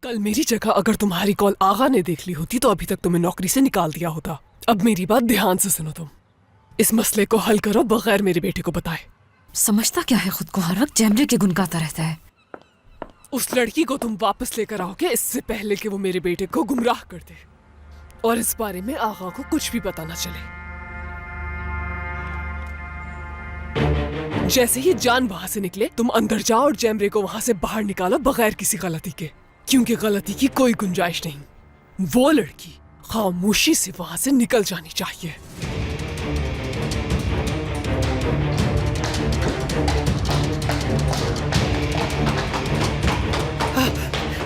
कल मेरी जगह अगर तुम्हारी कॉल आगा ने देख ली होती तो अभी तक तुम्हें नौकरी से निकाल दिया होता। अब मेरी बात ध्यान से सुनो, तुम इस मसले को हल करो बगैर मेरे बेटे को बताए। समझता क्या है खुद को, हर वक्त जैमरे के गुण गाता रहता है। उस लड़की को तुम वापस लेकर आओगे इससे पहले कि वो मेरे बेटे को गुमराह कर दे, और इस बारे में आगा को कुछ भी पता ना चले। जैसे ही जान वहां से निकले तुम अंदर जाओ और जैमरे को वहां से बाहर निकालो बगैर किसी गलती के, क्योंकि गलती की कोई गुंजाइश नहीं। वो लड़की खामोशी से वहां से निकल जानी चाहिए।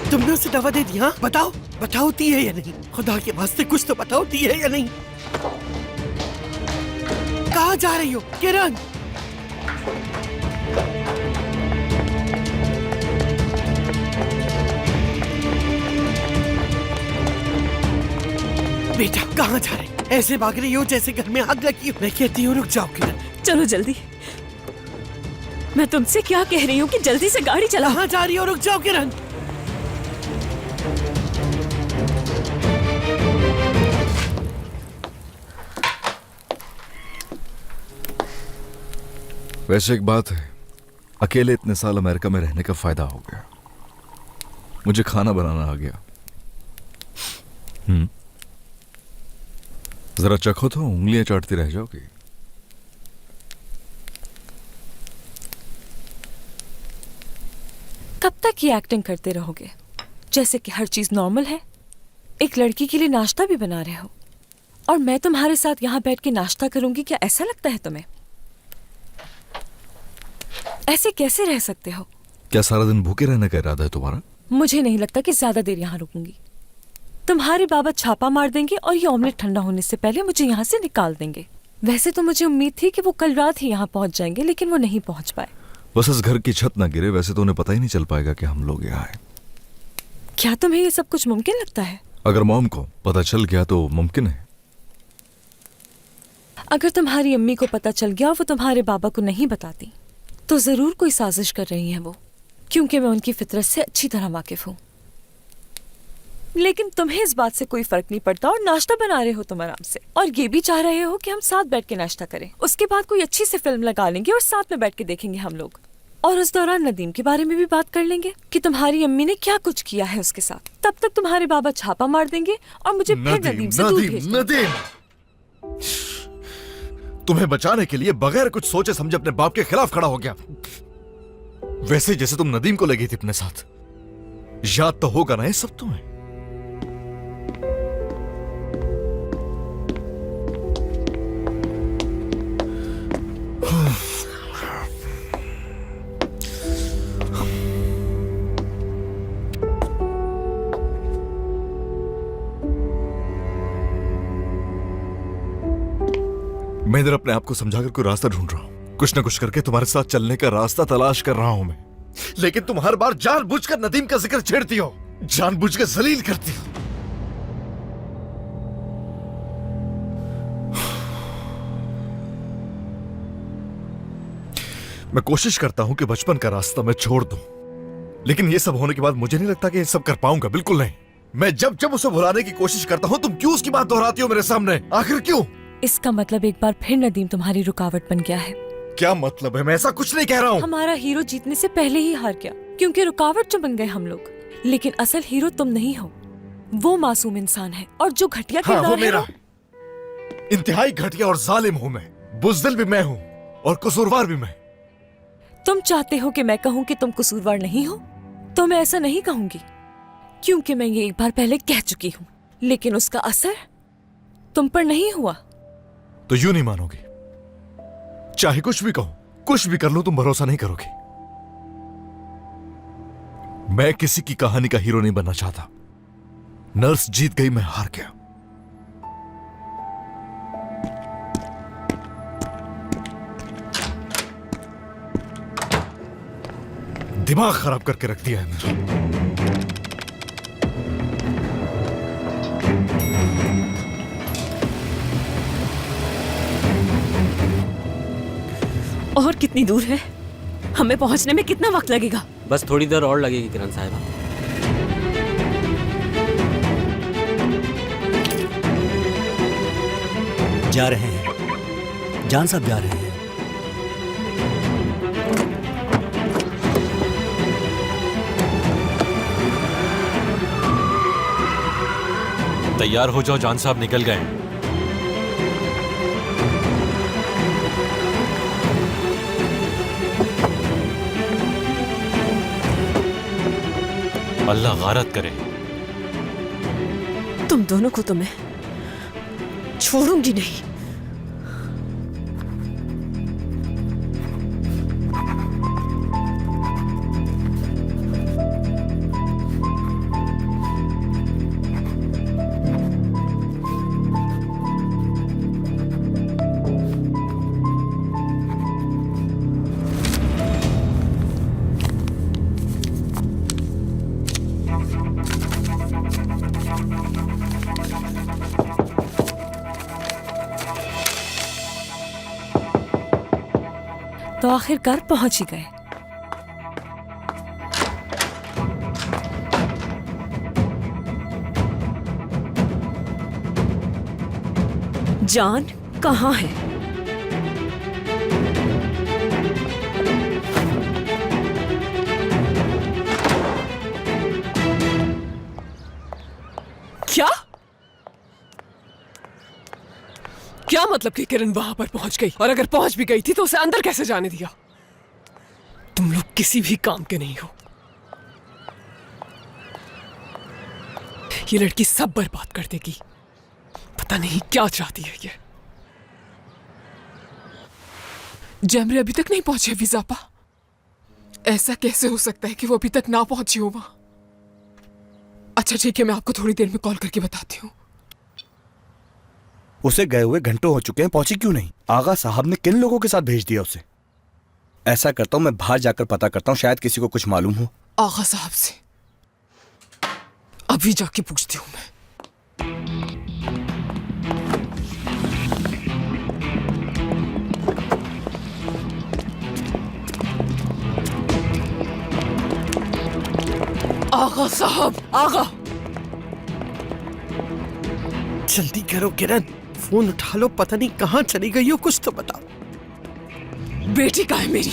तुमने उसे दवा दे दी? हाँ बताओ, बताओ दी है या नहीं? खुदा के वास्ते कुछ तो बताओ, दी है या नहीं? कहाँ जा रही हो किरण? बेटा कहाँ जा रही? ऐसे भाग रही हो जैसे घर में आग लगी हो। मैं कहती हूँ रुक जाओ किरण। चलो जल्दी। मैं तुमसे क्या कह रही हूँ कि जल्दी से गाड़ी चलाओ। कहाँ जा रही हो? रुक जाओ किरण। वैसे एक बात है, अकेले इतने साल अमेरिका में रहने का फायदा हो गया। मुझे खाना बनाना आ गया। जरा चखो तो, उंगलियां चाटती रह जाओगी। कब तक ये एक्टिंग करते रहोगे जैसे कि हर चीज नॉर्मल है? एक लड़की के लिए नाश्ता भी बना रहे हो और मैं तुम्हारे साथ यहाँ बैठ के नाश्ता करूंगी, क्या ऐसा लगता है तुम्हें? ऐसे कैसे रह सकते हो? क्या सारा दिन भूखे रहने का इरादा है तुम्हारा? मुझे नहीं लगता कि ज्यादा देर यहाँ रुकूंगी। तुम्हारे बाबा छापा मार देंगे और ये ऑमलेट ठंडा होने से पहले मुझे यहाँ से निकाल देंगे। वैसे तो मुझे उम्मीद थी कि वो कल रात ही यहाँ पहुँच जाएंगे, लेकिन वो नहीं पहुँच पाए। बस इस घर की छत ना गिरे, वैसे तो उन्हें पता ही नहीं चल पाएगा कि हम लोग यहाँ आए। क्या तुम्हें ये सब कुछ मुमकिन लगता है? अगर मॉम को पता चल गया तो मुमकिन है। अगर तुम्हारी अम्मी को पता चल गया और वो तुम्हारे बाबा को नहीं बताती तो जरूर कोई साजिश कर रही है वो, क्योंकि मैं उनकी फितरत से अच्छी तरह वाकिफ हूँ। लेकिन तुम्हें इस बात से कोई फर्क नहीं पड़ता और नाश्ता बना रहे हो तुम आराम से, और ये भी चाह रहे हो कि हम साथ बैठ के नाश्ता करें। उसके बाद कोई अच्छी सी फिल्म लगा लेंगे और साथ में बैठ के देखेंगे हम लोग, और उस दौरान नदीम के बारे में भी बात कर लेंगे कि तुम्हारी अम्मी ने क्या कुछ किया है उसके साथ। तब तक तुम्हारे बाबा छापा मार देंगे और मुझे फिर नदीम से दूर भेज देंगे। तुम्हें बचाने के लिए बगैर कुछ सोचे समझे अपने बाप के खिलाफ खड़ा हो गया, वैसे जैसे तुम नदीम को लगी थी अपने साथ। याद तो होगा ना ये सब तुम्हें? मैं इधर अपने आप को समझाकर कोई रास्ता ढूंढ रहा हूं, कुछ ना कुछ करके तुम्हारे साथ चलने का रास्ता तलाश कर रहा हूं मैं। लेकिन तुम हर बार जानबूझकर नदीम का जिक्र छेड़ती हो, जानबूझकर जलील करती हो। मैं कोशिश करता हूं कि बचपन का रास्ता मैं छोड़ दूं, लेकिन ये सब होने के बाद मुझे नहीं लगता कि ये सब कर पाऊंगा। बिल्कुल नहीं। मैं जब जब उसे भुलाने की कोशिश करता हूं तुम क्यों उसकी बात दोहराती हो मेरे सामने? आखिर क्यों? इसका मतलब एक बार फिर नदीम तुम्हारी रुकावट बन गया है। क्या मतलब है? मैं ऐसा कुछ नहीं कह रहा हूँ। हमारा हीरो जीतने से पहले ही हार गया, क्योंकि रुकावट जो बन गए हम लोग। लेकिन असल हीरो तुम नहीं हो, वो मासूम इंसान है, और जो घटिया किरदार वो है मेरा इंतहाई घटिया और जालिम हूँ मैं। बुज़दिल भी मैं हूँ और कसूरवार भी मैं। तुम चाहते हो कि मैं कहूँ कि तुम कसूरवार नहीं हो, तो मैं ऐसा नहीं कहूंगी, क्योंकि मैं ये एक बार पहले कह चुकी हूँ। लेकिन उसका असर तुम पर नहीं हुआ। तो यूं नहीं मानोगी? चाहे कुछ भी कहूं, कुछ भी कर लूं, तुम भरोसा नहीं करोगे। मैं किसी की कहानी का हीरो नहीं बनना चाहता। नर्स जीत गई, मैं हार गया। दिमाग खराब करके रख दिया है मेरा। और कितनी दूर है? हमें पहुंचने में कितना वक्त लगेगा? बस थोड़ी देर और लगेगी किरण साहिबा। जा रहे हैं, जान साहब जा रहे हैं। तैयार हो जाओ, जान साहब निकल गए। अल्लाह गारत करे। तुम दोनों को तो मैं छोड़ूंगी नहीं। तो आखिरकार पहुंच ही गए। जान कहाँ है? क्या मतलब कि किरण वहां पर पहुंच गई? और अगर पहुंच भी गई थी तो उसे अंदर कैसे जाने दिया? तुम लोग किसी भी काम के नहीं हो। ये लड़की सब बर्बाद कर देगी। पता नहीं क्या चाहती है ये। जैमरे अभी तक नहीं पहुंचे विजापा। ऐसा कैसे हो सकता है कि वो अभी तक ना पहुंची हो वहां? अच्छा ठीक है, मैं आपको थोड़ी देर में कॉल करके बताती हूँ। उसे गए हुए घंटों हो चुके हैं, पहुंची क्यों नहीं? आगा साहब ने किन लोगों के साथ भेज दिया उसे? ऐसा करता हूं, मैं बाहर जाकर पता करता हूं, शायद किसी को कुछ मालूम हो। आगा साहब से अभी जाके पूछती हूँ मैं। आगा साहब, आगा जल्दी करो किरण, फोन उठा लो। पता नहीं कहाँ चली गई हो, कुछ तो बताओ। बेटी कहाँ है मेरी?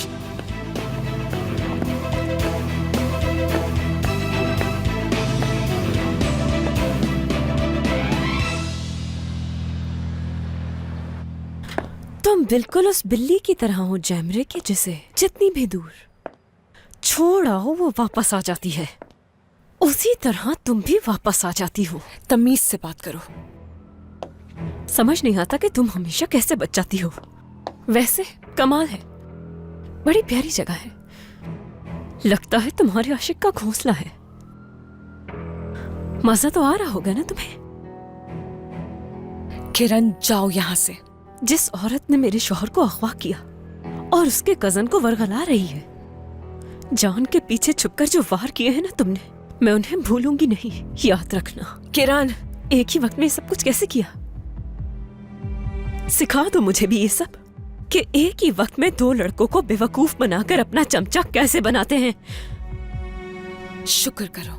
तुम बिल्कुल उस बिल्ली की तरह हो जैमरे के, जिसे जितनी भी दूर छोड़ आओ वो वापस आ जाती है। उसी तरह तुम भी वापस आ जाती हो। तमीज से बात करो। समझ नहीं आता कि तुम हमेशा कैसे बच जाती हो। वैसे कमाल है, बड़ी प्यारी जगह है। लगता है तुम्हारे आशिक का घोंसला है। मजा तो आ रहा होगा ना तुम्हें? किरण जाओ यहाँ से। जिस औरत ने मेरे शौहर को अगवा किया और उसके कजन को वरगला रही है, जान के पीछे छुपकर जो वार किए हैं ना तुमने, मैं उन्हें भूलूंगी नहीं, याद रखना। किरण, एक ही वक्त में सब कुछ कैसे किया? सिखा दो मुझे भी ये सब, कि एक ही वक्त में दो लड़कों को बेवकूफ बनाकर अपना चमचा कैसे बनाते हैं। शुक्र करो,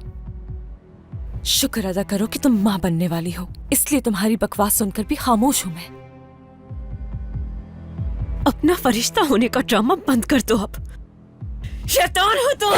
शुक्र अदा करो कि तुम मां बनने वाली हो, इसलिए तुम्हारी बकवास सुनकर भी खामोश हूं मैं। अपना फरिश्ता होने का ड्रामा बंद कर दो अब। शैतान हो तुम।